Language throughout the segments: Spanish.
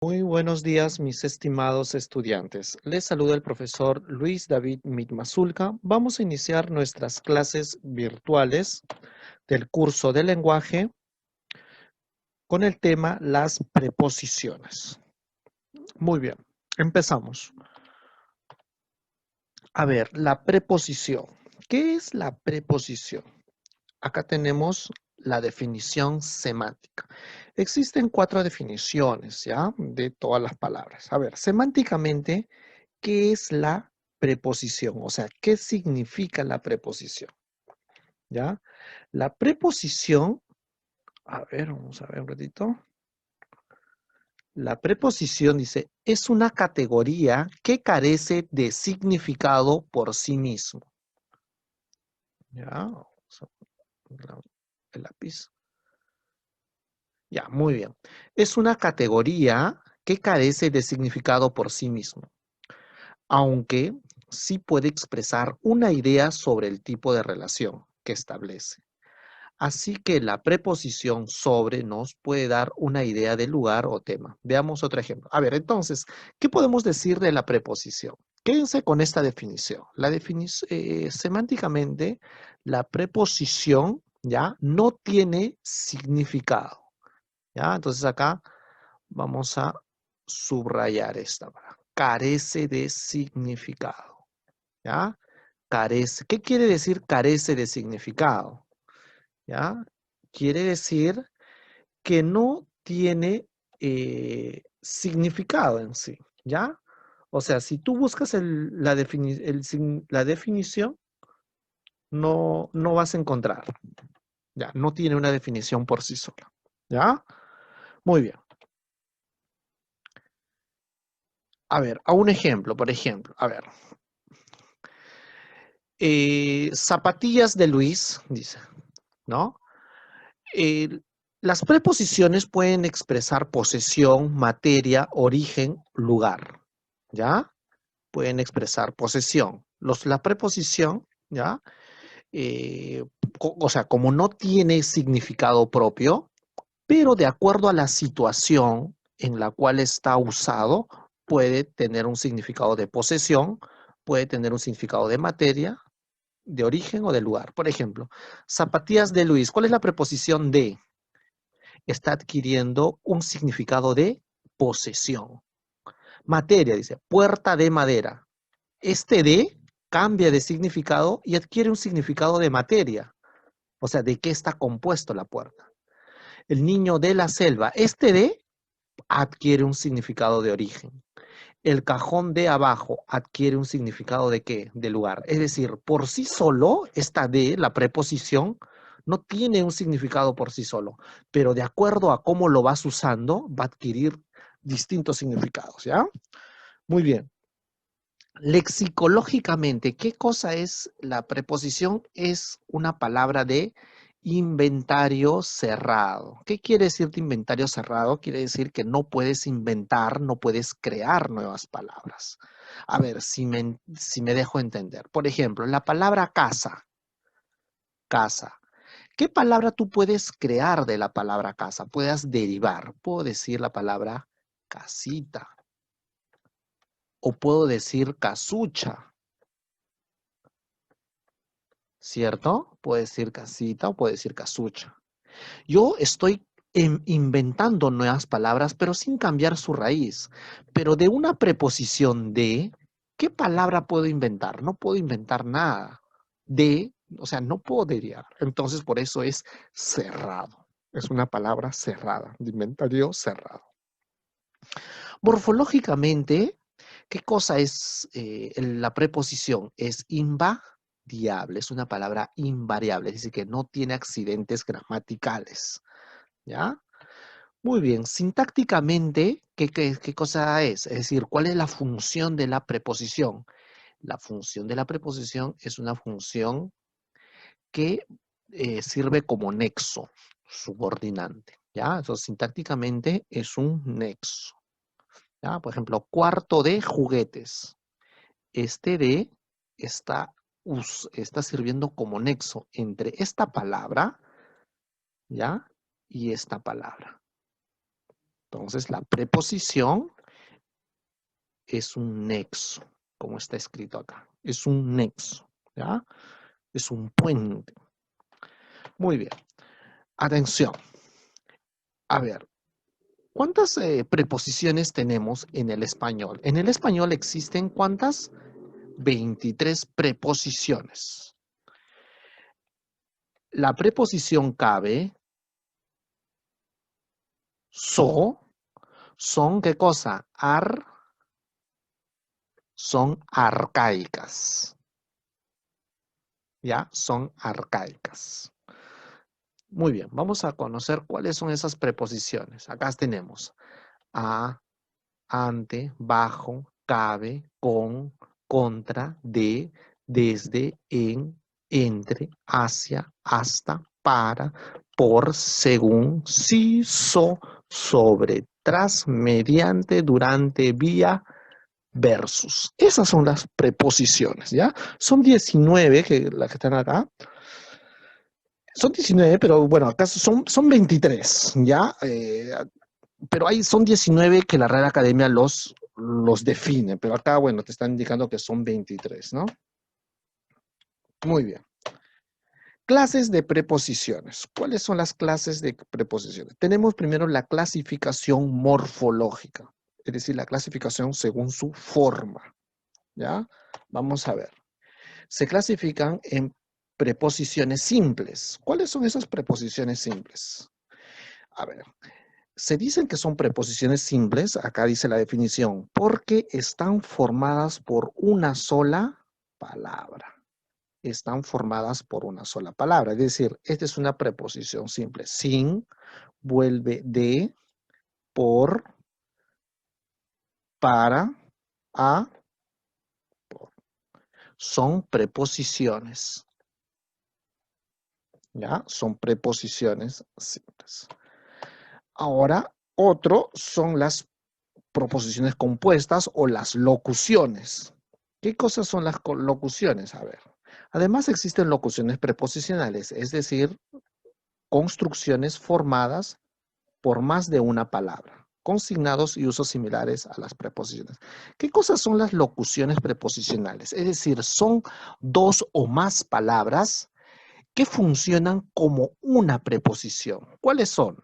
Muy buenos días, mis estimados estudiantes. Les saluda el profesor Luis David Mitmazulca. Vamos a iniciar nuestras clases virtuales del curso de lenguaje con el tema las preposiciones. Muy bien, empezamos. A ver, la preposición. ¿Qué es la preposición? Acá tenemos la definición semántica. Existen 4 definiciones, ¿ya? De todas las palabras. A ver, semánticamente, ¿qué es la preposición? O sea, ¿qué significa la preposición? ¿Ya? La preposición, a ver, vamos a ver un ratito. La preposición dice, es una categoría que carece de significado por sí mismo. ¿Ya? Vamos a poner el lápiz. Ya, muy bien. Es una categoría que carece de significado por sí mismo, aunque sí puede expresar una idea sobre el tipo de relación que establece. Así que la preposición sobre nos puede dar una idea del lugar o tema. Veamos otro ejemplo. A ver, entonces, ¿qué podemos decir de la preposición? Quédense con esta definición. Semánticamente, la preposición ya no tiene significado. ¿Ya? Entonces acá vamos a subrayar esta palabra. Carece de significado. ¿Ya? Carece. ¿Qué quiere decir carece de significado? ¿Ya? Quiere decir que no tiene significado en sí. ¿Ya? O sea, si tú buscas la definición, no vas a encontrar. ¿Ya? No tiene una definición por sí sola. ¿Ya? Muy bien. A ver, a un ejemplo, por ejemplo, a ver. Zapatillas de Luis, dice, ¿no? Eh, las preposiciones pueden expresar posesión, materia, origen, lugar, ¿ya? Pueden expresar posesión. La preposición, ¿ya? O sea, como no tiene significado propio, pero de acuerdo a la situación en la cual está usado, puede tener un significado de posesión, puede tener un significado de materia, de origen o de lugar. Por ejemplo, zapatillas de Luis. ¿Cuál es la preposición de? Está adquiriendo un significado de posesión. Materia, dice, puerta de madera. Este de cambia de significado y adquiere un significado de materia. O sea, ¿de qué está compuesto la puerta? El niño de la selva. Este de adquiere un significado de origen. El cajón de abajo adquiere un significado de qué? De lugar. Es decir, por sí solo, esta de, la preposición, no tiene un significado por sí solo, pero de acuerdo a cómo lo vas usando, va a adquirir distintos significados, ¿ya? Muy bien. Lexicológicamente, ¿qué cosa es la preposición? Es una palabra de inventario cerrado. ¿Qué quiere decir de inventario cerrado? Quiere decir que no puedes inventar, no puedes crear nuevas palabras. A ver, si me dejo entender. Por ejemplo, la palabra casa, casa. ¿Qué palabra tú puedes crear de la palabra casa? Puedes derivar. Puedo decir la palabra casita o puedo decir casucha. ¿Cierto? Puede decir casita o puede decir casucha. Yo estoy inventando nuevas palabras, pero sin cambiar su raíz. Pero de una preposición de, ¿qué palabra puedo inventar? No puedo inventar nada. De, o sea, no puedo derivar. Entonces, por eso es cerrado. Es una palabra cerrada, de inventario cerrado. Morfológicamente, ¿qué cosa es la preposición? Es invariable, es una palabra invariable, es decir, que no tiene accidentes gramaticales, ¿ya? Muy bien, sintácticamente, ¿qué cosa es? Es decir, ¿cuál es la función de la preposición? La función de la preposición es una función que sirve como nexo subordinante, ¿ya? Entonces, sintácticamente es un nexo. ¿Ya? Por ejemplo, cuarto de juguetes. Este de está sirviendo como nexo entre esta palabra, ¿ya? Y esta palabra. Entonces, la preposición es un nexo, como está escrito acá. Es un nexo, ¿ya? Es un puente. Muy bien. Atención. A ver, ¿cuántas preposiciones tenemos en el español? En el español existen ¿cuántas? 23 preposiciones. La preposición cabe, son ¿qué cosa? Son arcaicas. ¿Ya? Son arcaicas. Muy bien, vamos a conocer cuáles son esas preposiciones. Acá tenemos a, ante, bajo, cabe, con, contra, de, desde, en, entre, hacia, hasta, para, por, según, si, sobre, tras, mediante, durante, vía, versus. Esas son las preposiciones, ¿ya? Son 19 las que están acá. Son 19, pero bueno, acá son 23, ¿ya? Pero son 19 que la Real Academia los define, pero acá, bueno, te están indicando que son 23, ¿no? Muy bien. Clases de preposiciones. ¿Cuáles son las clases de preposiciones? Tenemos primero la clasificación morfológica, es decir, la clasificación según su forma, ¿ya? Vamos a ver. Se clasifican en preposiciones simples. ¿Cuáles son esas preposiciones simples? A ver, se dicen que son preposiciones simples, acá dice la definición, porque están formadas por una sola palabra. Están formadas por una sola palabra. Es decir, esta es una preposición simple. Sin, vuelve de, por, para, a, por. Son preposiciones. ¿Ya? Son preposiciones simples. Ahora, otro son las proposiciones compuestas o las locuciones. ¿Qué cosas son las locuciones? A ver. Además existen locuciones preposicionales, es decir, construcciones formadas por más de una palabra, con signados y usos similares a las preposiciones. ¿Qué cosas son las locuciones preposicionales? Es decir, son dos o más palabras que funcionan como una preposición. ¿Cuáles son?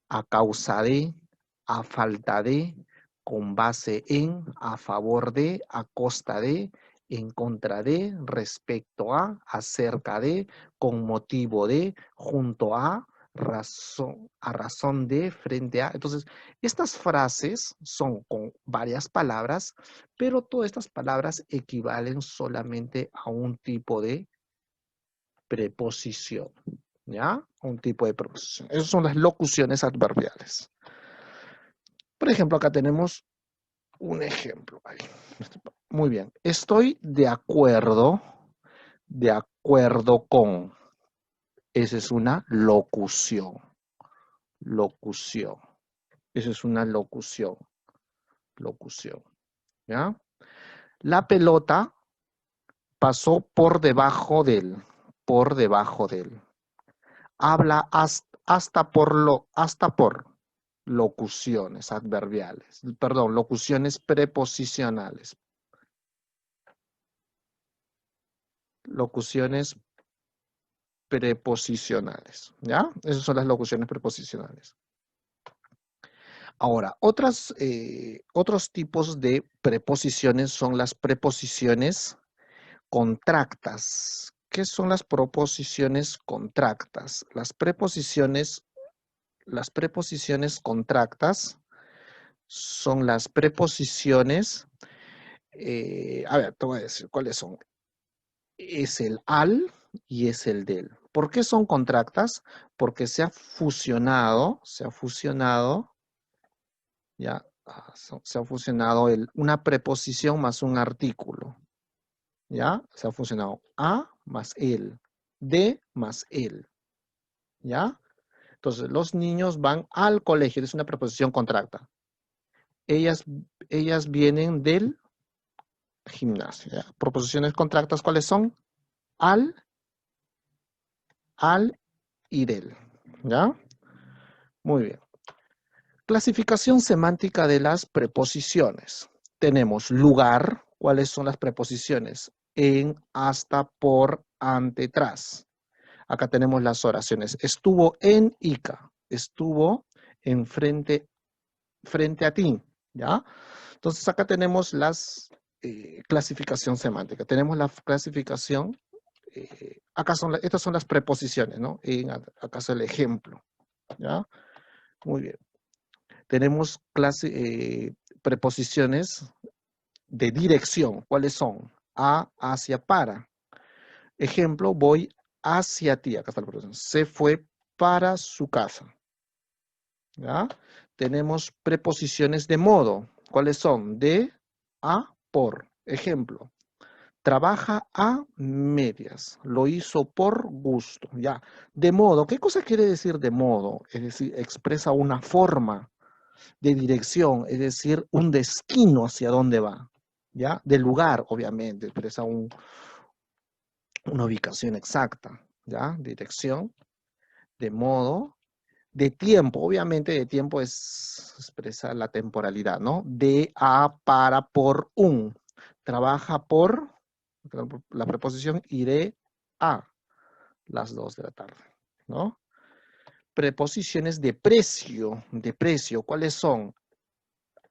A causa de, a falta de, con base en, a favor de, a costa de, en contra de, respecto a, acerca de, con motivo de, junto a razón de, frente a. Entonces, estas frases son con varias palabras, pero todas estas palabras equivalen solamente a un tipo de preposición, ¿ya? Un tipo de preposición. Esas son las locuciones adverbiales. Por ejemplo, acá tenemos un ejemplo. Ahí. Muy bien. Estoy de acuerdo con. Esa es una locución. Locución. Esa es una locución. Locución. ¿Ya? La pelota pasó por debajo de él. Por debajo de él. Habla hasta por locuciones adverbiales. Perdón, locuciones preposicionales. Locuciones preposicionales, ¿ya? Esas son las locuciones preposicionales. Ahora, otros tipos de preposiciones son las preposiciones contractas. ¿Qué son las preposiciones contractas? Las preposiciones contractas son las preposiciones, a ver, te voy a decir cuáles son. Es el al y es el del. ¿Por qué son contractas? Porque se ha fusionado, ya, se ha fusionado una preposición más un artículo, ya, se ha fusionado a más el, de más el, ya. Entonces, los niños van al colegio, es una preposición contracta. Ellas vienen del gimnasio, ¿ya? Proposiciones contractas, ¿cuáles son? Al y del, ¿ya? Muy bien. Clasificación semántica de las preposiciones. Tenemos lugar. ¿Cuáles son las preposiciones? En, hasta, por, ante, tras. Acá tenemos las oraciones. Estuvo en Ica. Estuvo en frente a ti. ¿Ya? Entonces acá tenemos las clasificación semántica. Tenemos la clasificación. Estas son las preposiciones, ¿no? Acá es el ejemplo. ¿Ya? Muy bien. Tenemos preposiciones de dirección. ¿Cuáles son? A, hacia, para. Ejemplo, voy hacia ti. Acá está la preposición. Se fue para su casa. ¿Ya? Tenemos preposiciones de modo. ¿Cuáles son? De, a, por. Ejemplo, trabaja a medias. Lo hizo por gusto. ¿Ya? De modo. ¿Qué cosa quiere decir de modo? Es decir, expresa una forma de dirección, es decir, un destino hacia dónde va, ¿ya? Del lugar, obviamente, expresa una ubicación exacta, ¿ya? Dirección, de modo, de tiempo, obviamente de tiempo expresa la temporalidad, ¿no? De, a, para, por, un. Trabaja por, la preposición iré a las 2 de la tarde, ¿no? Preposiciones de precio, ¿cuáles son?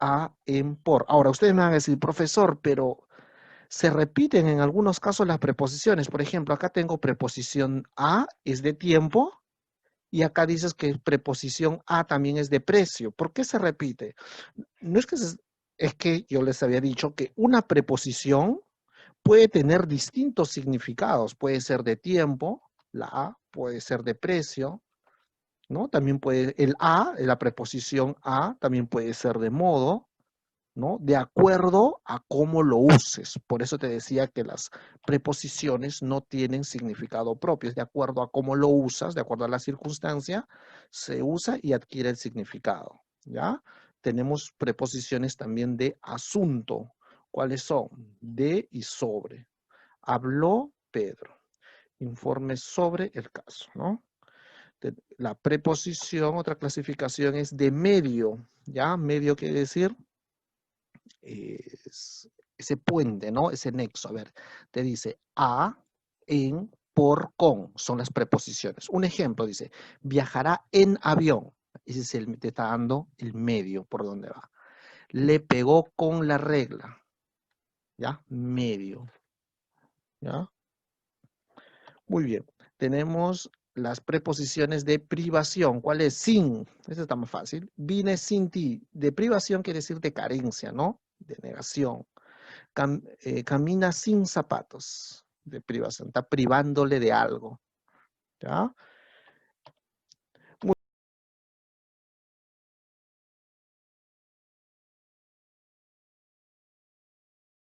A, en, por. Ahora, ustedes me van a decir, profesor, pero se repiten en algunos casos las preposiciones. Por ejemplo, acá tengo preposición a, es de tiempo, y acá dices que preposición a también es de precio. ¿Por qué se repite? No es que es que yo les había dicho que una preposición puede tener distintos significados. Puede ser de tiempo, la a, puede ser de precio, ¿no? También puede, el a, la preposición a, también puede ser de modo, ¿no? De acuerdo a cómo lo uses. Por eso te decía que las preposiciones no tienen significado propio. Es de acuerdo a cómo lo usas, de acuerdo a la circunstancia, se usa y adquiere el significado, ¿ya? Tenemos preposiciones también de asunto. ¿Cuáles son? De y sobre. Habló Pedro. Informe sobre el caso, ¿no? La preposición, otra clasificación es de medio, ¿ya? Medio quiere decir ese puente, ¿no? Ese nexo. A ver, te dice a, en, por, con. Son las preposiciones. Un ejemplo dice, viajará en avión. Ese es te está dando el medio por donde va. Le pegó con la regla. ¿Ya? Medio. ¿Ya? Muy bien. Tenemos las preposiciones de privación. ¿Cuál es? Sin. Eso está más fácil. Vine sin ti. De privación quiere decir de carencia, ¿no? De negación. Camina sin zapatos. De privación. Está privándole de algo. ¿Ya?